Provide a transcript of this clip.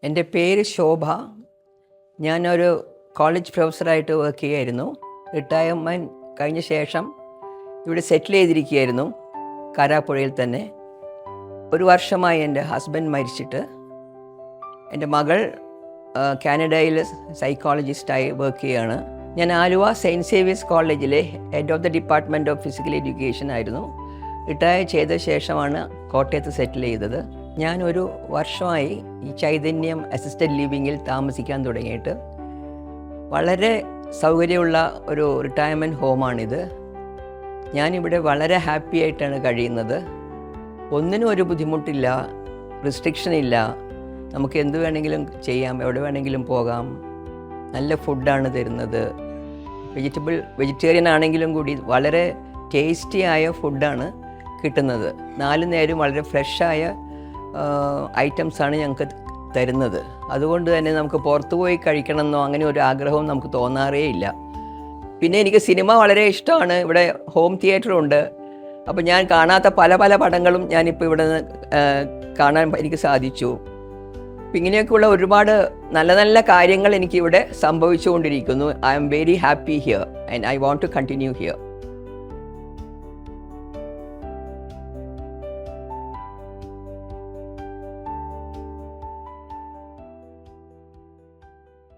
എൻ്റെ പേര് ശോഭ. ഞാനൊരു കോളേജ് പ്രൊഫസറായിട്ട് വർക്ക് ചെയ്യായിരുന്നു. റിട്ടയർമെൻറ്റ് കഴിഞ്ഞ ശേഷം ഇവിടെ സെറ്റിൽ ചെയ്തിരിക്കുകയായിരുന്നു, കാരാപ്പുഴയിൽ തന്നെ. ഒരു വർഷമായി എൻ്റെ ഹസ്ബൻഡ് മരിച്ചിട്ട്. എൻ്റെ മകൾ കാനഡയിൽ സൈക്കോളജിസ്റ്റായി വർക്ക് ചെയ്യുകയാണ്. ഞാൻ ആലുവ സെയിൻറ്റ് സേവിയേഴ്സ് കോളേജിലെ head of the department of physical education ആയിരുന്നു. റിട്ടയർ ചെയ്ത ശേഷമാണ് കോട്ടയത്ത് സെറ്റിൽ ചെയ്തത്. ഞാനൊരു വർഷമായി ഈ ചൈതന്യം അസിസ്റ്റഡ് ലിവിങ്ങിൽ താമസിക്കാൻ തുടങ്ങിയിട്ട്. വളരെ സൗകര്യമുള്ള ഒരു റിട്ടയർമെൻറ്റ് ഹോമാണിത്. ഞാനിവിടെ വളരെ ഹാപ്പി ആയിട്ടാണ് കഴിയുന്നത്. ഒന്നിനും ഒരു ബുദ്ധിമുട്ടില്ല, റിസ്ട്രിക്ഷൻ ഇല്ല. നമുക്ക് എന്ത് വേണമെങ്കിലും ചെയ്യാം, എവിടെ വേണമെങ്കിലും പോകാം. നല്ല ഫുഡാണ് തരുന്നത്. വെജിറ്റേറിയൻ ആണെങ്കിലും കൂടി വളരെ ടേസ്റ്റി ആയ ഫുഡാണ് കിട്ടുന്നത്. 4 നേരം വളരെ ഫ്രഷായ ഐറ്റംസാണ് ഞങ്ങൾക്ക് തരുന്നത്. അതുകൊണ്ട് തന്നെ നമുക്ക് പുറത്തു പോയി കഴിക്കണമെന്നോ അങ്ങനെ ഒരു ആഗ്രഹവും നമുക്ക് തോന്നാറേ ഇല്ല. പിന്നെ എനിക്ക് സിനിമ വളരെ ഇഷ്ടമാണ്. ഇവിടെ ഹോം തിയേറ്ററുണ്ട്. അപ്പോൾ ഞാൻ കാണാത്ത പല പല പടങ്ങളും ഞാനിപ്പോൾ ഇവിടെ നിന്ന് കാണാൻ എനിക്ക് സാധിച്ചു. ഇങ്ങനെയൊക്കെയുള്ള ഒരുപാട് നല്ല നല്ല കാര്യങ്ങൾ എനിക്കിവിടെ സംഭവിച്ചുകൊണ്ടിരിക്കുന്നു. I am very happy here and I want to continue here.